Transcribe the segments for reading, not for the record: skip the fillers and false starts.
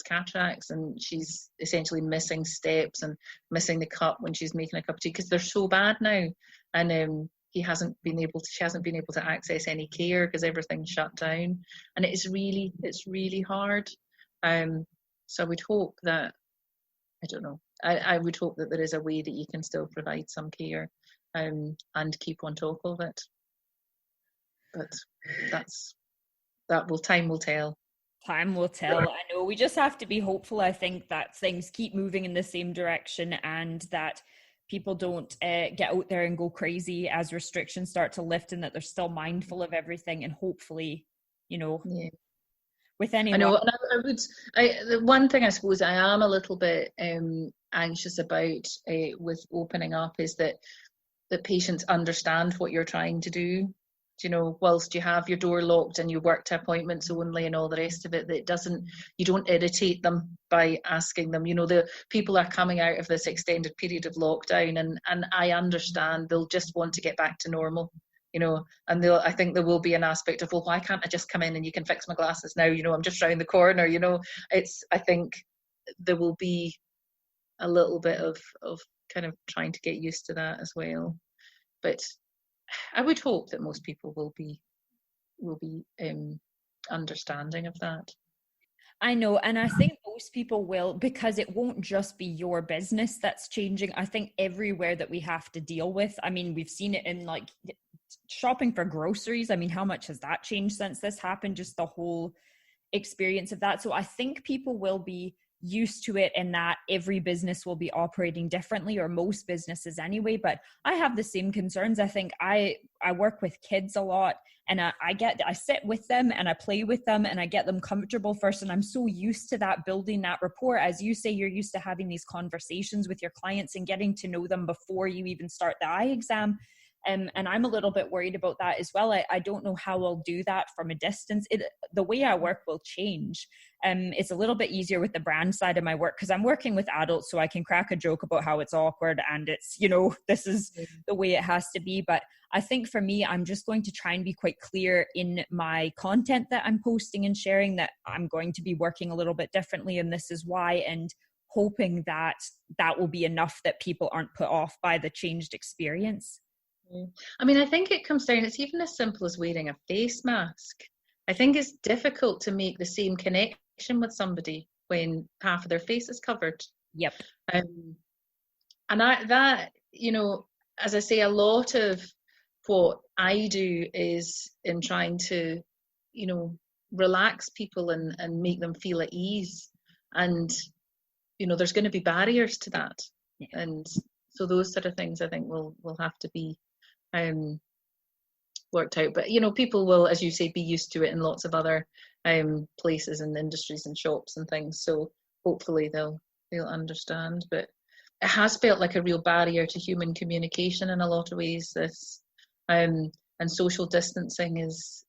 cataracts, and she's essentially missing steps and missing the cup when she's making a cup of tea because they're so bad now. And she hasn't been able to access any care because everything's shut down, and it's really hard. So I would hope that, I don't know, I would hope that there is a way that you can still provide some care and keep on top of it. But time will tell. Time will tell. I know, we just have to be hopeful. I think that things keep moving in the same direction, and that people don't get out there and go crazy as restrictions start to lift, and that they're still mindful of everything. And hopefully, with anyone. I know, and the one thing I suppose I am a little bit anxious about with opening up is that patients understand what you're trying to do. Whilst you have your door locked and you work to appointments only and all the rest of it, you don't irritate them by asking them. The people are coming out of this extended period of lockdown, and I understand they'll just want to get back to normal. And I think there will be an aspect of, well, why can't I just come in and you can fix my glasses now? I'm just round the corner. I think there will be a little bit of kind of trying to get used to that as well. But I would hope that most people will be understanding of that. I know, and I think most people will, because it won't just be your business that's changing. I think everywhere that we have to deal with, I mean, we've seen it in like shopping for groceries. I mean, how much has that changed since this happened? Just the whole experience of that. So I think people will be used to it, and that every business will be operating differently, or most businesses anyway. But I have the same concerns. I think I work with kids a lot, and I sit with them and I play with them and I get them comfortable first. And I'm so used to that, building that rapport. As you say, you're used to having these conversations with your clients and getting to know them before you even start the eye exam. And I'm a little bit worried about that as well. I don't know how I'll do that from a distance. The way I work will change. It's a little bit easier with the brand side of my work because I'm working with adults, so I can crack a joke about how it's awkward and it's, this is the way it has to be. But I think for me, I'm just going to try and be quite clear in my content that I'm posting and sharing, that I'm going to be working a little bit differently, and this is why, and hoping that that will be enough that people aren't put off by the changed experience. I mean, I think it comes down, it's even as simple as wearing a face mask. I think it's difficult to make the same connection with somebody when half of their face is covered. Yep. And as I say, a lot of what I do is in trying to, relax people and make them feel at ease. And, there's going to be barriers to that. Yeah. And so those sort of things, I think, will have to be worked out. But people will, as you say, be used to it in lots of other places and industries and shops and things, so hopefully they'll understand. But it has felt like a real barrier to human communication in a lot of ways, this and social distancing is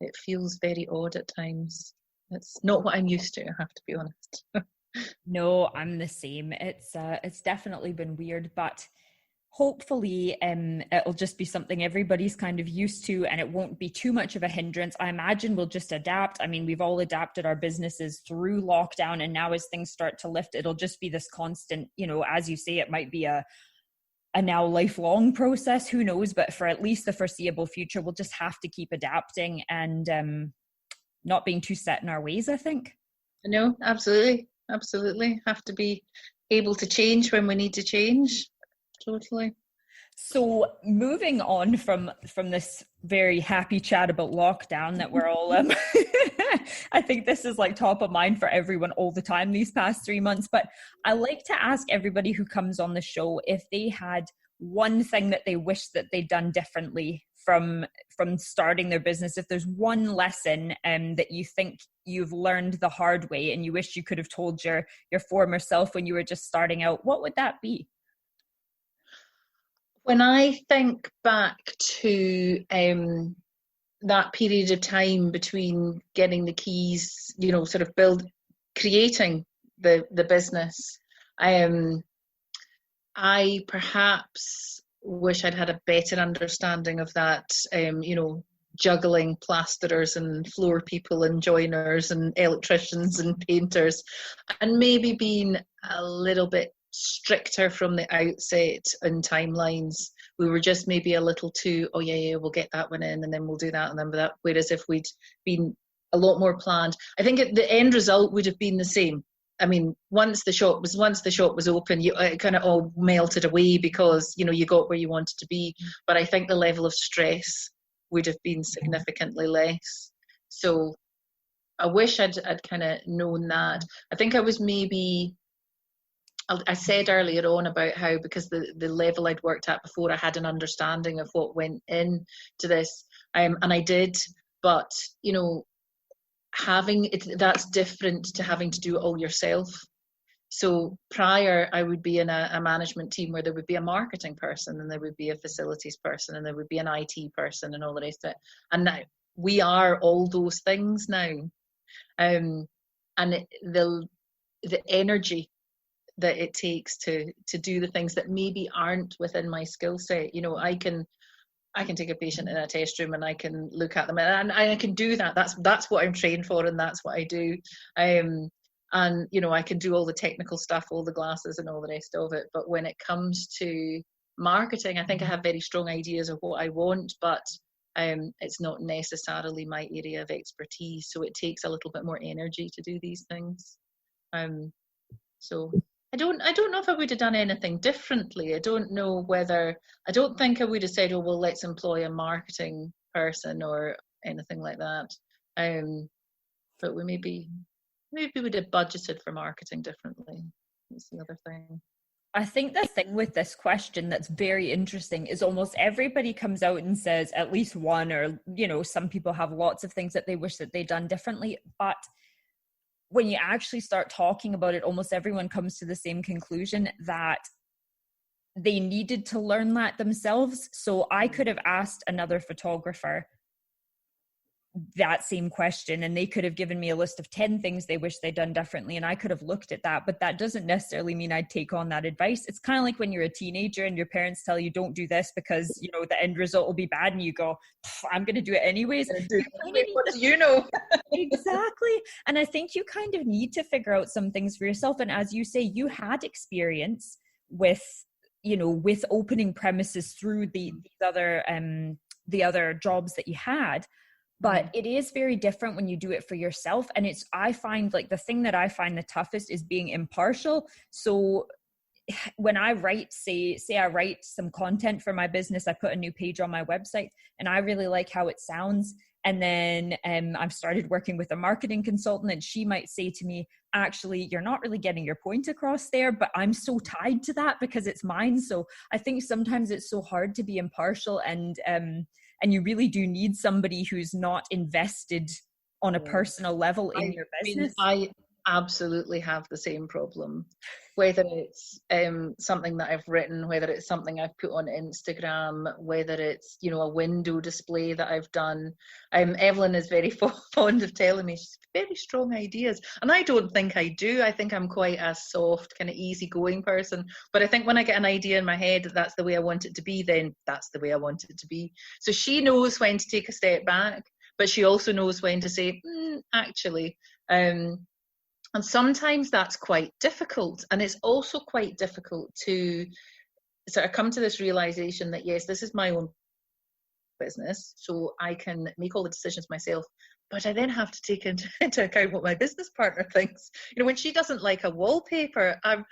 it feels very odd at times. It's not what I'm used to, I have to be honest. No, I'm the same. It's definitely been weird, but hopefully it'll just be something everybody's kind of used to, and it won't be too much of a hindrance. I imagine we'll just adapt. I mean, we've all adapted our businesses through lockdown, and now as things start to lift, it'll just be this constant, as you say, it might be a now lifelong process, who knows, but for at least the foreseeable future, we'll just have to keep adapting and not being too set in our ways, I think. No, absolutely. Have to be able to change when we need to change. Totally. So moving on from this very happy chat about lockdown that we're all I think this is like top of mind for everyone all the time these past 3 months, but I like to ask everybody who comes on the show if they had one thing that they wish that they'd done differently from starting their business. If there's one lesson that you think you've learned the hard way and you wish you could have told your former self when you were just starting out, what would that be? When I think back to that period of time between getting the keys, sort of creating the business, I perhaps wish I'd had a better understanding of that, juggling plasterers and floor people and joiners and electricians and painters, and maybe being a little bit stricter from the outset in timelines. We were just maybe a little too, oh yeah, we'll get that one in and then we'll do that and then that. Whereas if we'd been a lot more planned, I think the end result would have been the same. I mean, once the shop was open, it kind of all melted away because, you know, you got where you wanted to be. But I think the level of stress would have been significantly less. So I wish I'd kind of known that. I think I was maybe, I said earlier on about how, because the level I'd worked at before, I had an understanding of what went into this, and I did. But, you know, having it, that's different to having to do it all yourself. So prior, I would be in a management team where there would be a marketing person and there would be a facilities person and there would be an IT person and all the rest of it. And now we are all those things now. And the energy that it takes to do the things that maybe aren't within my skill set. You know, I can take a patient in a test room and I can look at them and I can do that. That's what I'm trained for and that's what I do. And, you know, I can do all the technical stuff, all the glasses and all the rest of it. But when it comes to marketing, I think I have very strong ideas of what I want, but it's not necessarily my area of expertise. So it takes a little bit more energy to do these things. So I don't know if I would have done anything differently. I don't think I would have said, oh, well, let's employ a marketing person or anything like that. But we maybe would have budgeted for marketing differently. That's the other thing. I think the thing with this question that's very interesting is almost everybody comes out and says at least one, or, you know, some people have lots of things that they wish that they'd done differently. But when you actually start talking about it, almost everyone comes to the same conclusion, that they needed to learn that themselves. So I could have asked another photographer that same question and they could have given me a list of 10 things they wish they'd done differently, and I could have looked at that, but that doesn't necessarily mean I'd take on that advice. It's kind of like when you're a teenager and your parents tell you don't do this because, you know, the end result will be bad, and you go, I'm going to do it anyways. What do you know? Exactly. And I think you kind of need to figure out some things for yourself. And as you say, you had experience with, you know, with opening premises through the other jobs that you had. But it is very different when you do it for yourself. And I find like the thing that I find the toughest is being impartial. So when I write, say I write some content for my business, I put a new page on my website and I really like how it sounds. And then I've started working with a marketing consultant and she might say to me, actually, you're not really getting your point across there, but I'm so tied to that because it's mine. So I think sometimes it's so hard to be impartial, and you really do need somebody who's not invested on a personal level in your business. I absolutely have the same problem, whether it's something that I've written, whether it's something I've put on Instagram, whether it's, you know, a window display that I've done. Evelyn is very fond of telling me she's very strong ideas, and I don't think I do. I think I'm quite a soft, kind of easygoing person, but I think when I get an idea in my head that that's the way I want it to be, then that's the way I want it to be. So she knows when to take a step back, but she also knows when to say, actually, and sometimes that's quite difficult. And it's also quite difficult to sort of come to this realization that, yes, this is my own business, so I can make all the decisions myself, but I then have to take into account what my business partner thinks. You know, when she doesn't like a wallpaper, I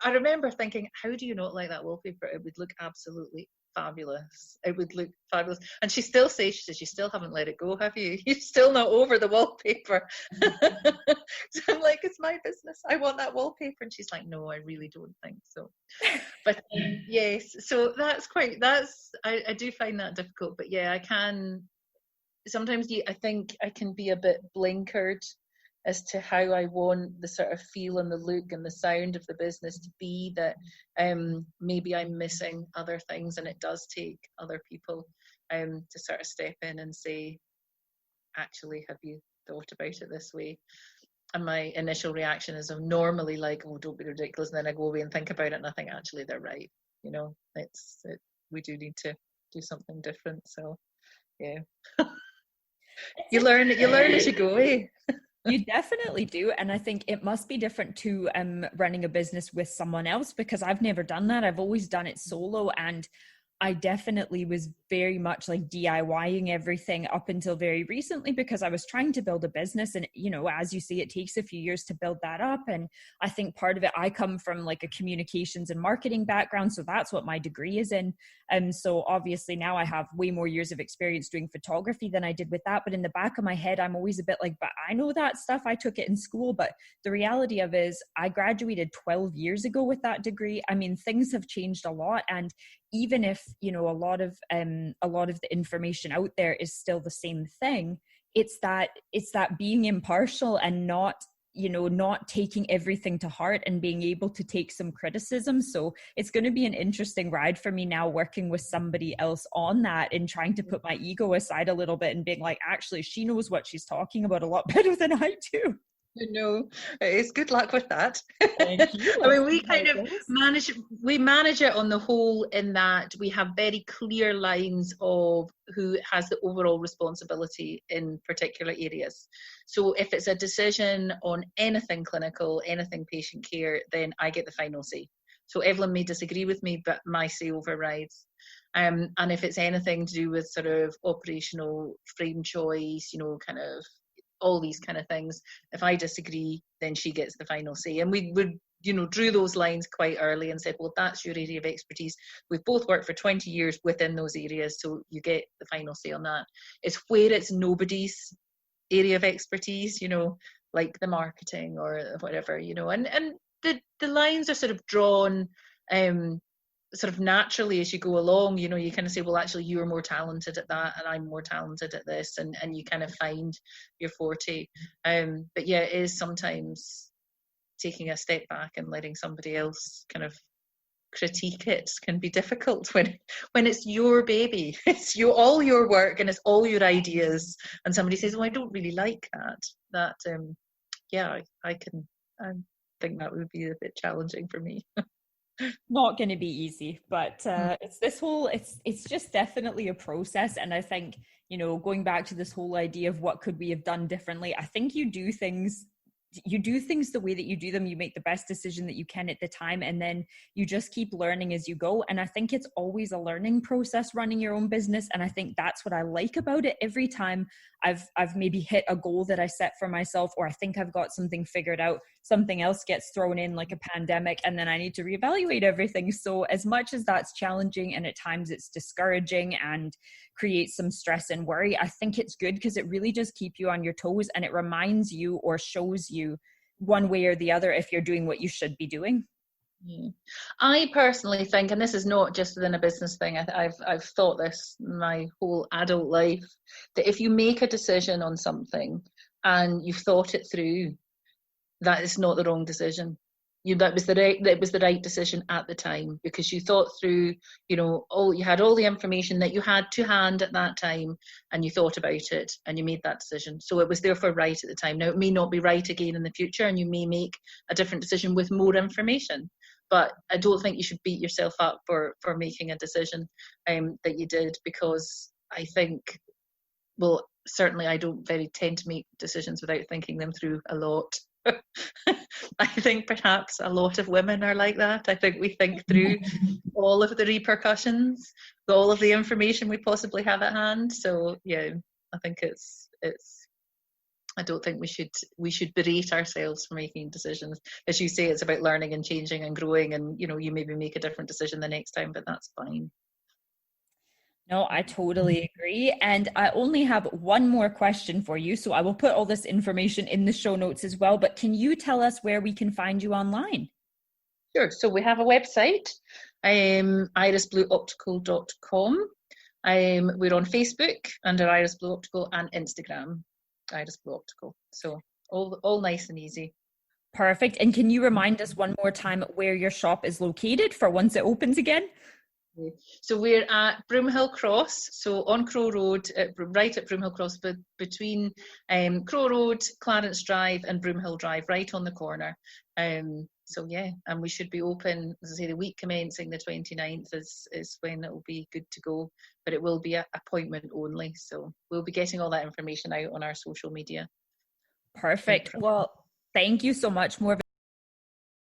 remember thinking, how do you not like that wallpaper? It would look absolutely fabulous. It would look fabulous. And she still says, she says, you still haven't let it go, have you? You're still not over the wallpaper. So I'm like, it's my business. I want that wallpaper. And she's like, no, I really don't think so. But yes, so I do find that difficult. But yeah, I can sometimes, I think I can be a bit blinkered as to how I want the sort of feel and the look and the sound of the business to be, that maybe I'm missing other things, and it does take other people to sort of step in and say, actually, have you thought about it this way? And my initial reaction is I'm normally like, oh, don't be ridiculous, and then I go away and think about it and I think, actually, they're right. You know, we do need to do something different. So Yeah. You learn as you go, eh? You definitely do. And I think it must be different to running a business with someone else, because I've never done that. I've always done it solo, and I definitely was very much like DIYing everything up until very recently, because I was trying to build a business. And, you know, as you say, it takes a few years to build that up. And I think part of it, I come from like a communications and marketing background. So that's what my degree is in. And so obviously now I have way more years of experience doing photography than I did with that. But in the back of my head, I'm always a bit like, but I know that stuff. I took it in school. But the reality of it is I graduated 12 years ago with that degree. I mean, things have changed a lot. And even if, you know, a lot of the information out there is still the same thing, it's that being impartial and not taking everything to heart and being able to take some criticism. So it's going to be an interesting ride for me now, working with somebody else on that and trying to put my ego aside a little bit and being like, actually, she knows what she's talking about a lot better than I do. No, it's good luck with that. Thank you. I mean, we kind of manage it on the whole, in that we have very clear lines of who has the overall responsibility in particular areas. So if it's a decision on anything clinical, anything patient care, then I get the final say. So Evelyn may disagree with me, but my say overrides. And if it's anything to do with sort of operational frame choice, you know, kind of all these kind of things, if I disagree, then she gets the final say. And we would, you know, drew those lines quite early and said, well, that's your area of expertise. We've both worked for 20 years within those areas, so you get the final say on that. It's where it's nobody's area of expertise, you know, like the marketing or whatever, you know, and the lines are sort of drawn sort of naturally as you go along. You know, you kind of say, well, actually you're more talented at that and I'm more talented at this, and you kind of find your forte. But yeah, it is sometimes taking a step back and letting somebody else kind of critique it can be difficult when it's your baby, it's all your work and it's all your ideas, and somebody says, well, I don't really like that. Yeah, I think that would be a bit challenging for me. Not going to be easy, but it's just definitely a process. And I think, you know, going back to this whole idea of what could we have done differently, I think you do things the way that you do them. You make the best decision that you can at the time, and then you just keep learning as you go. And I think it's always a learning process running your own business, and I think that's what I like about it. Every time I've maybe hit a goal that I set for myself, or I think I've got something figured out, something else gets thrown in, like a pandemic, and then I need to reevaluate everything. So as much as that's challenging and at times it's discouraging and creates some stress and worry, I think it's good because it really does keep you on your toes, and it reminds you or shows you one way or the other if you're doing what you should be doing. Yeah. I personally think, and this is not just within a business thing, I've thought this my whole adult life, that if you make a decision on something and you've thought it through, that is not the wrong decision. That was the right decision at the time, because you thought through, you know, you had all the information that you had to hand at that time, and you thought about it and you made that decision. So it was therefore right at the time. Now it may not be right again in the future, and you may make a different decision with more information. But I don't think you should beat yourself up for making a decision that you did, because I think, well, certainly I don't tend to make decisions without thinking them through a lot. I think perhaps a lot of women are like that. I think we think through all of the repercussions, all of the information we possibly have at hand. So yeah, I think it's I don't think we should berate ourselves for making decisions. As you say, it's about learning and changing and growing, and you know, you maybe make a different decision the next time, but that's fine. No, I totally agree. And I only have one more question for you. So I will put all this information in the show notes as well. But can you tell us where we can find you online? Sure. So we have a website, irisblueoptical.com. We're on Facebook under Iris Blue Optical, and Instagram, Iris Blue Optical. So all nice and easy. Perfect. And can you remind us one more time where your shop is located for once it opens again? So we're at Broomhill Cross, so on Crow Road, right at Broomhill Cross, but between Crow Road, Clarence Drive and Broomhill Drive, right on the corner. So yeah, and we should be open, as I say, the week commencing the 29th is when it will be good to go, but it will be an appointment only. So we'll be getting all that information out on our social media. Perfect. Well, thank you so much, Morven.